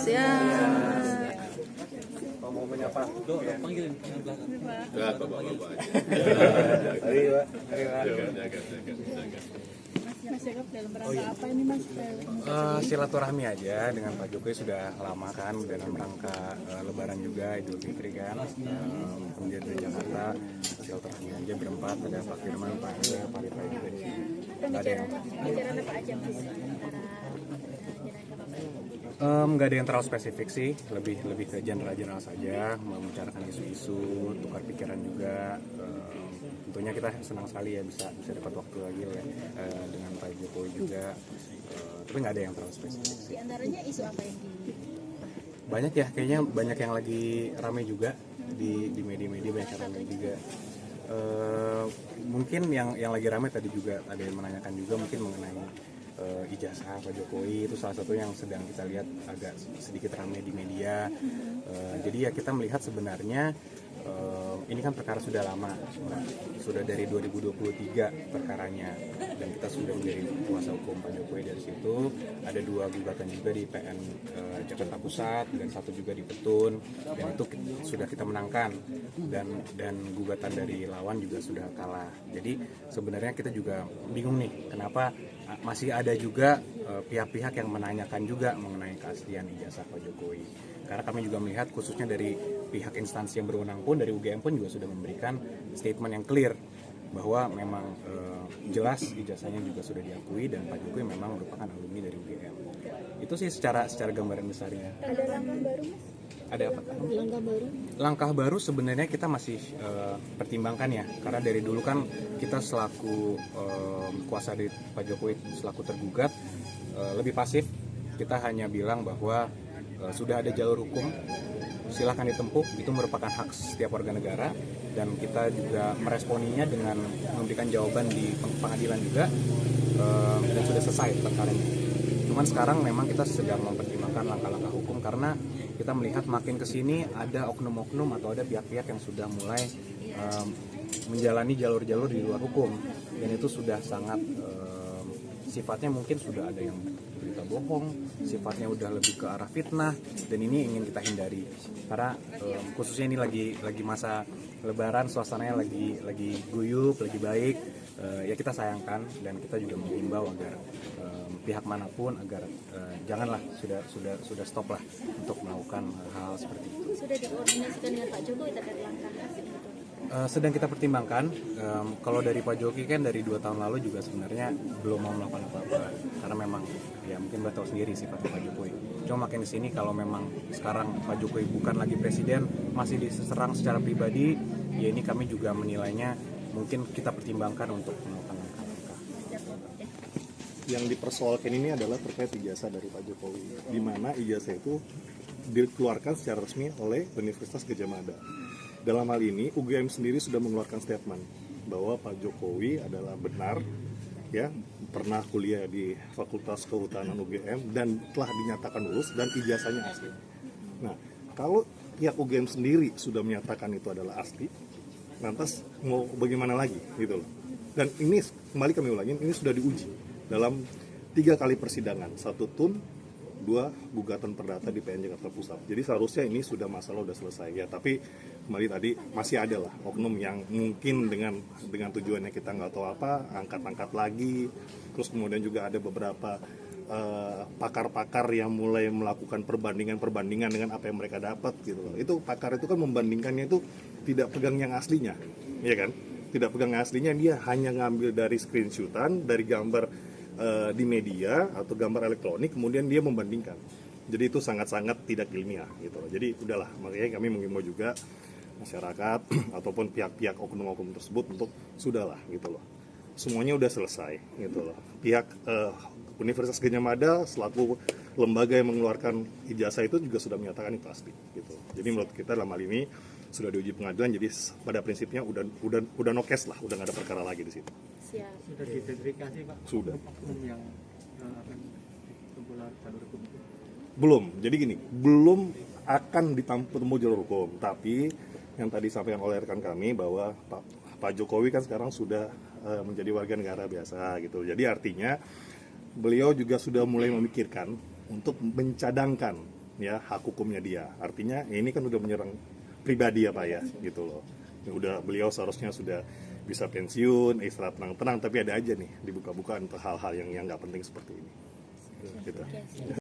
Siap. Mau menyapa? Panggilin yang belakang. Enggak, bapak-bapak. Mari, Pak. Jaga. Mas Jacob dalam rangka apa ini Mas? Silaturahmi aja dengan Pak Jokowi sudah lama kan dalam rangka Lebaran juga Idul Fitri kan, kemudian dari Jakarta silaturahmi aja berempat, ada Pak Firman, Pak Ida, Pak Rita juga di sini. Pembicaraan apa aja Mas antara Nggak ada yang terlalu spesifik sih, lebih ke general saja, membicarakan isu-isu, tukar pikiran juga. Tentunya kita senang sekali ya bisa dapat waktu lagi ya dengan Pak Jokowi juga, tapi nggak ada yang terlalu spesifik sih. di antaranya isu apa yang Banyak ya, kayaknya banyak yang lagi rame juga di media-media, banyak yang rame juga. Mungkin yang lagi rame tadi juga ada yang menanyakan juga mungkin mengenai ijazah Pak Jokowi, itu salah satu yang sedang kita lihat agak sedikit ramai di media. Jadi ya kita melihat sebenarnya ini kan perkara sudah lama, sudah dari 2023 perkaranya, dan kita sudah menjadi kuasa hukum Pak Jokowi. Dari situ ada 2 gugatan juga di PN Jakarta Pusat dan 1 juga di Petun, dan itu sudah kita menangkan, dan gugatan dari lawan juga sudah kalah. Jadi sebenarnya kita juga bingung nih kenapa masih ada juga pihak-pihak yang menanyakan juga mengenai keaslian ijazah Pak Jokowi. Karena kami juga melihat khususnya dari pihak instansi yang berwenang pun, dari UGM pun juga sudah memberikan statement yang clear bahwa memang jelas ijazahnya juga sudah diakui dan Pak Jokowi memang merupakan alumni dari UGM. Itu sih secara gambaran besarnya. ada langkah baru Mas? Ada apa? Langkah baru? Langkah baru sebenarnya kita masih pertimbangkan ya, karena dari dulu kan kita selaku kuasa dari Pak Jokowi, selaku tergugat, lebih pasif. Kita hanya bilang bahwa sudah ada jalur hukum, silahkan ditempuh, itu merupakan hak setiap warga negara, dan kita juga meresponinya dengan memberikan jawaban di pengadilan juga, dan sudah selesai perkaranya. Cuman sekarang memang kita sedang mempertimbangkan langkah-langkah hukum, karena kita melihat makin kesini ada oknum-oknum atau ada pihak-pihak yang sudah mulai menjalani jalur-jalur di luar hukum, dan itu sudah sangat sifatnya mungkin sudah ada yang berita bohong, sifatnya udah lebih ke arah fitnah, dan ini ingin kita hindari karena khususnya ini lagi masa Lebaran, suasananya lagi guyup, lagi baik, ya kita sayangkan, dan kita juga mengimbau agar pihak manapun agar janganlah, sudah stop lah untuk melakukan hal seperti itu. Sudah dikoordinasikan dengan Pak Jokowi terkait langkah itu? Sedang kita pertimbangkan. Kalau dari Pak Jokowi kan dari 2 tahun lalu juga sebenarnya belum mau melakukan apa-apa, karena memang ya mungkin Mbak tahu sendiri sifatnya Pak Jokowi. Cuma makin di sini kalau memang sekarang Pak Jokowi bukan lagi presiden, masih diserang secara pribadi, ya ini kami juga menilainya mungkin kita pertimbangkan untuk melakukan langkah-langkah. Yang dipersoalkan ini adalah terkait ijazah dari Pak Jokowi, di mana ijazah itu dikeluarkan secara resmi oleh Universitas Gadjah Mada. Dalam hal ini UGM sendiri sudah mengeluarkan statement bahwa Pak Jokowi adalah benar ya pernah kuliah di Fakultas Kehutanan UGM dan telah dinyatakan lulus dan ijazahnya asli. Nah, kalau pihak UGM sendiri sudah menyatakan itu adalah asli, lantas mau bagaimana lagi gitu loh. Dan ini kembali kami ulangin, ini sudah diuji dalam 3 kali persidangan, 1 tun, 2 gugatan perdata di PN Jakarta Pusat. Jadi seharusnya ini sudah masalah sudah selesai ya, tapi kembali tadi masih ada lah oknum yang mungkin dengan tujuannya kita nggak tahu apa, angkat-angkat lagi. Terus kemudian juga ada beberapa pakar-pakar yang mulai melakukan perbandingan dengan apa yang mereka dapat gitu loh. Itu pakar itu kan membandingkannya itu tidak pegang yang aslinya, ya kan? Tidak pegang yang aslinya, dia hanya ngambil dari screenshotan, dari gambar di media atau gambar elektronik, kemudian dia membandingkan. Jadi itu sangat-sangat tidak ilmiah gitu loh. Jadi udahlah, makanya kami mengimbau juga masyarakat ataupun pihak-pihak oknum-oknum tersebut untuk sudahlah gitu loh. Semuanya udah selesai gitu loh. Pihak Universitas Gadjah Mada selaku lembaga yang mengeluarkan ijazah itu juga sudah menyatakan itu asli gitu. Jadi menurut kita dalam hal ini sudah diuji pengadilan, jadi pada prinsipnya udah no case lah, udah nggak ada perkara lagi di situ. Siap. Sudah diverifikasi Pak? Sudah. Oknum yang akan tempuh jalur hukum itu? Belum, jadi gini, belum akan ditempuh jalur hukum, tapi yang tadi disampaikan oleh rekan kami bahwa Pak Jokowi kan sekarang sudah menjadi warga negara biasa gitu. Jadi artinya beliau juga sudah mulai memikirkan untuk mencadangkan ya hak hukumnya dia. Artinya ya ini kan udah menyerang pribadi ya Pak ya, gitu loh. Ya udah, beliau seharusnya sudah bisa pensiun, istirahat tenang-tenang, tapi ada aja nih dibuka-buka untuk hal-hal yang nggak penting seperti ini. Gitu.